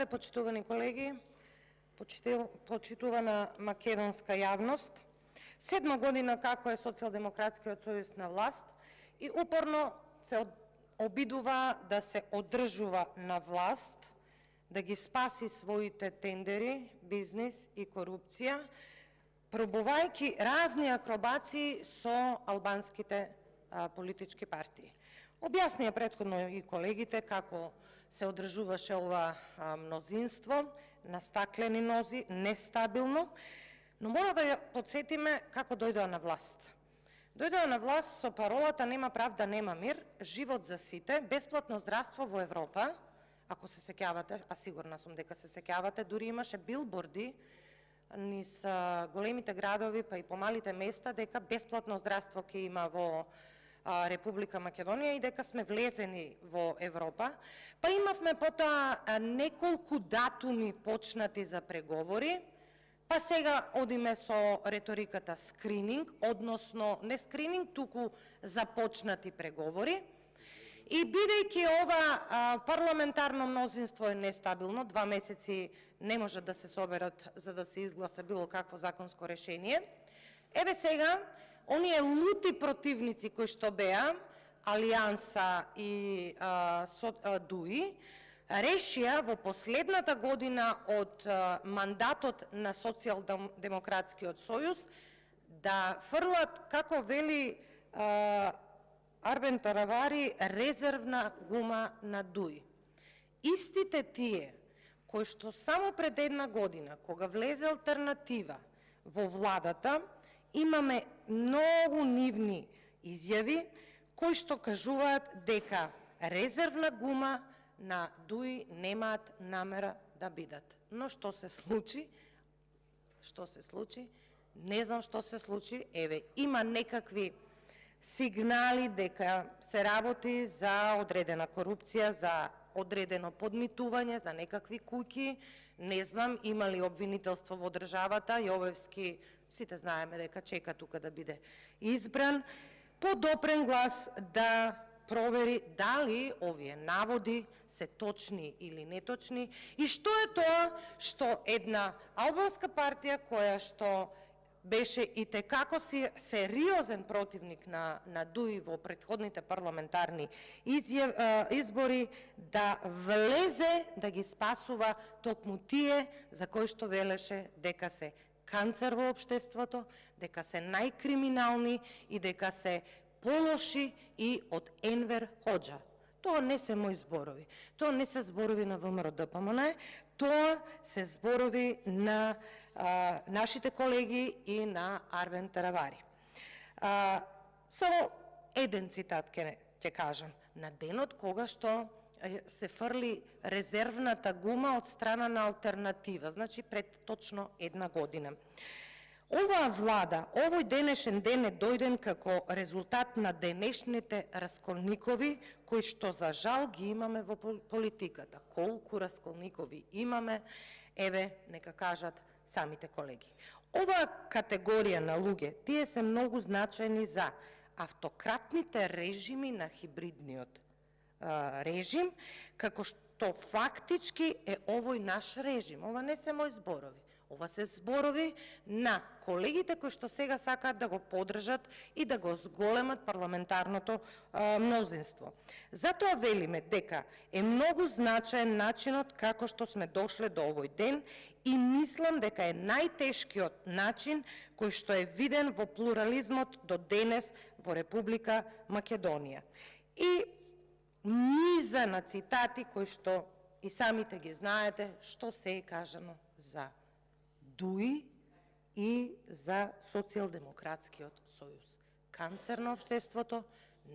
председателе, почитувани колеги, почитувана македонска јавност, 7 година како е Социјалдемократскиот сојуз на власт и упорно се обидува да се одржува на власт, да ги спаси своите тендери, бизнис и корупција, пробувајќи разни акробации со албанските политички партии. Објаснија претходно и колегите како се одржуваше ова мнозинство на стаклени нози, нестабилно, но мора да ја подсетиме како дојдоа на власт. Дојдоа на власт со паролата "Нема правда, нема мир", живот за сите, бесплатно здравство во Европа, ако се сеќавате, а сигурна сум дека се сеќавате, дури имаше билборди низ големите градови, па и по малите места, дека бесплатно здравство ќе има во Република Македонија и дека сме влезени во Европа. Па имавме потоа неколку датуми почнати за преговори, па сега одиме со реториката скрининг, односно не скрининг, туку започнати преговори. И бидејќи ова парламентарно мнозинство е нестабилно, 2 месеци не може да се соберат за да се изгласа било какво законско решение, еве сега оние лути противници кои што беа Алијанса и ДУИ решија во последната година од мандатот на Социјалдемократскиот сојуз да фрлат, како вели Арбен Таравари, резервна гума на ДУИ. Истите тие кои што само пред 1 година, кога влезе алтернатива во владата, имаме многу нивни изјави кои што кажуваат дека резервна гума на ДУИ немаат намера да бидат. Но што се случи? Што се случи? Не знам што се случи. Еве, има некакви сигнали дека се работи за одредена корупција, за одредено подмитување, за некакви куќи. Не знам има ли обвинителство во државата. Јовевски, сите знаеме дека чека тука да биде избран. Подопрен глас да провери дали овие наводи се точни или неточни и што е тоа што една албанска партија која што беше и текако сериозен противник на ДУИ во претходните парламентарни избори, да влезе да ги спасува токму тие за кои што велеше дека се канцер во општеството, дека се најкриминални и дека се полоши и од Енвер Хоџа. Тоа не се мои зборови. Тоа не се зборови на ВМРО ДПМН, тоа се зборови на нашите колеги и на Арбен Таравари. Само еден цитат ќе кажам. На денот кога што се фрли резервната гума од страна на алтернатива, значи пред точно 1 година. Оваа влада, овој денешен ден е дојден како резултат на денешните расколникови, кои што за жал ги имаме во политиката. Колку расколникови имаме, еве, нека кажат самите колеги. Оваа категорија на луѓе, тие се многу значајни за автократните режими на хибридниот режим, како што фактички е овој наш режим. Ова не се мои зборови. Ова се зборови на колегите кои што сега сакаат да го поддржат и да го зголемат парламентарното мнозинство. Затоа велиме дека е многу значаен начинот како што сме дошле до овој ден и мислам дека е најтешкиот начин кој што е виден во плурализмот до денес во Република Македонија. И низа на цитати кои што и самите ги знаете што се е кажано за ДУИ и за Социјалдемократскиот сојуз. Канцер на општеството,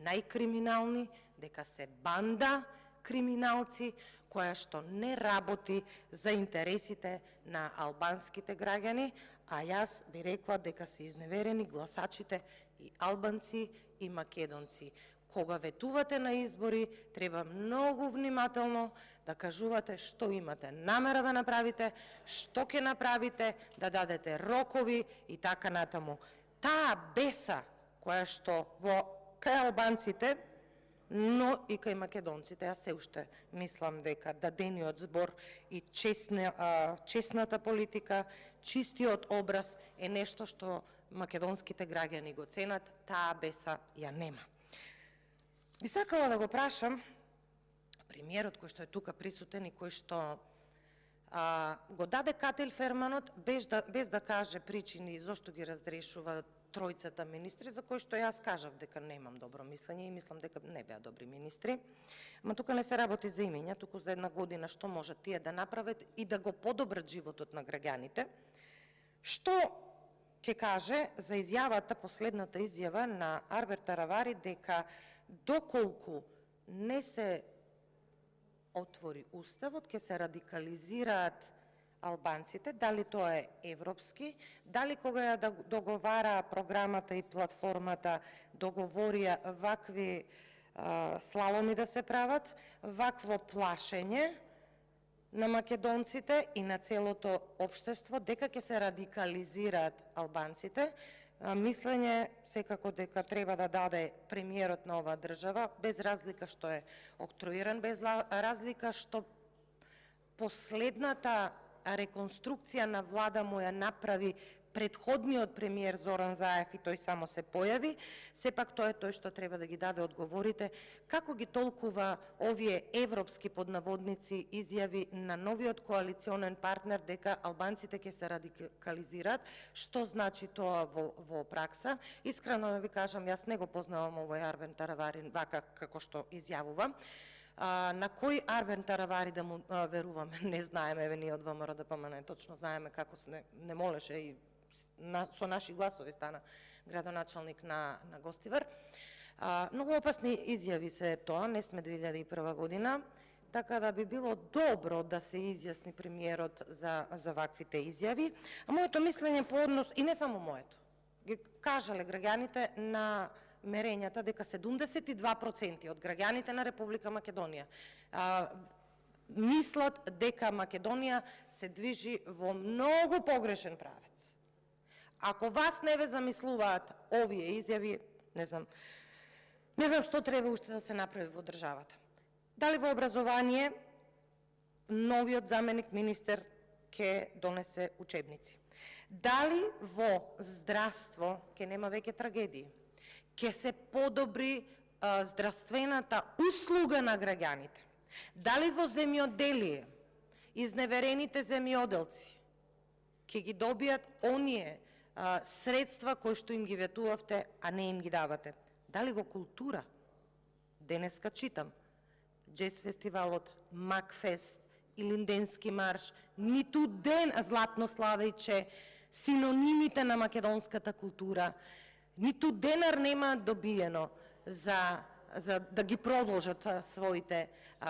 најкриминални, дека се банда криминалци, која што не работи за интересите на албанските граѓани, а јас би рекла дека се изневерени гласачите и албанци и македонци. Кога ветувате на избори, треба многу внимателно да кажувате што имате намера да направите, што ќе направите, да дадете рокови и така натаму. Таа беса која што во кај албанците но и кај македонците. Јас се уште мислам дека дадениот збор и честната политика, чистиот образ е нешто што македонските граѓани го ценат, таа беса ја нема. Би сакала да го прашам премиерот кој што е тука присутен и кој што го даде Катил Ферманот без да каже причини зошто ги разрешува тројцата министри, за кои што јас кажав дека немам добро мислење и мислам дека не беа добри министри. Ама тука не се работи за имења, туку за една година што можат тие да направат и да го подобрат животот на граѓаните. Што ќе каже за изјавата, последната изјава на Арбер Таравари, дека доколку не се отвори уставот, ќе се радикализираат албанците, дали тоа е европски, дали кога ја договара програмата и платформата, договорија вакви слаломи да се прават, вакво плашење на македонците и на целото општество, дека ќе се радикализираат албанците. Мислење секако дека треба да даде премиерот на оваа држава, без разлика што е октруиран, без разлика што последната реконструкција на влада му ја направи предходниот премиер Зоран Заев и тој само се појави, сепак тоа е тој што треба да ги даде одговорите. Како ги толкува овие европски поднаводници изјави на новиот коалиционен партнер дека албанците ќе се радикализираат? Што значи тоа во пракса? Искрено да ви кажам, јас не го познавам овој Арбен Таравари вака како што изјавува. На кој Арбен Таравари да му веруваме, не знаеме, еве ние од ВМРО ДПМН точно знаеме како се не молеше и со наши гласови стана градоначалник на Гостивар. Многу опасни изјави се тоа, не сме 2001 година, така да би било добро да се изјасни премиерот за ваквите изјави. А моето мислење по однос, и не само моето, ги кажале граѓаните на мерењата дека 72% од граѓаните на Република Македонија мислат дека Македонија се движи во многу погрешен правец. Ако вас не ве замислуваат овие изјави, не знам што треба уште да се направи во државата. Дали во образование новиот заменик министер ќе донесе учебници? Дали во здравство ќе нема веќе трагедии? Ќе се подобри здравствената услуга на граѓаните? Дали во земјоделие изневерените земјоделци ќе ги добијат оние средства кои што им ги ветувавте, а не им ги давате? Дали во култура? Денеска читам Джез фестивалот, Макфест, Илинденски марш, ниту ден Златно Славејче, синонимите на македонската култура, ниту денар нема добиено за да ги продолжат своите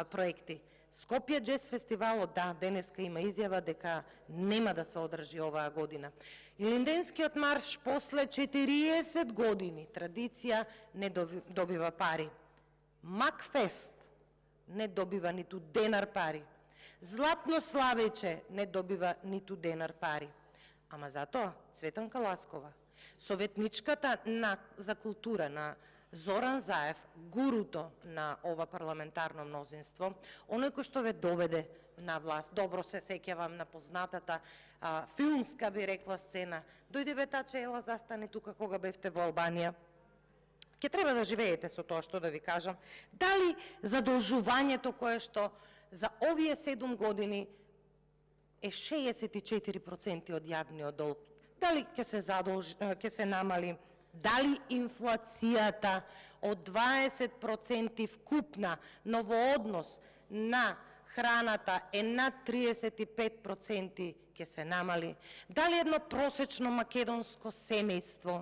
проекти. Скопје Джез фестивалот, да, денеска има изјава дека нема да се одржи оваа година. Илинденскиот марш после 40 години традиција не добива пари. Макфест не добива ниту денар пари. Златно Славејче не добива ниту денар пари. Ама затоа Цветанка Ласкова, советничката за култура на Зоран Заев, гуруто на ова парламентарно мнозинство, оној кој што ве доведе на власт, добро се сеќавам на познатата филмска, би рекла, сцена, дојде бе таче, ела застане тука кога бевте во Албанија. Ке треба да живеете со тоа, што да ви кажам. Дали задолжувањето кое што за овие 7 години е 64% од јавниот долг, дали ќе се намали? Дали инфлацијата од 20% вкупна, но во однос на храната е над 35% ќе се намали? Дали едно просечно македонско семејство,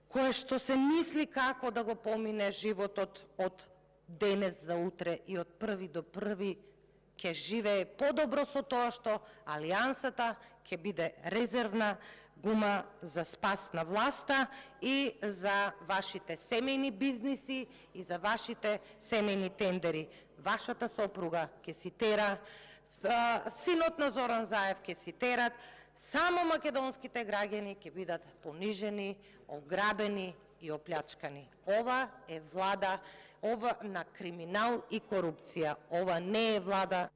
кое што се мисли како да го помине животот од денес за утре и од први до први, ќе живее подобро со тоа што Алијансата ќе биде резервна гума за спас на власта и за вашите семејни бизниси и за вашите семејни тендери. Вашата сопруга ќе си тера, синот на Зоран Заев ќе си терат, само македонските граѓани ќе бидат понижени, ограбени и оплячкани. Ова е влада, ова на криминал и корупција. Ова не е влада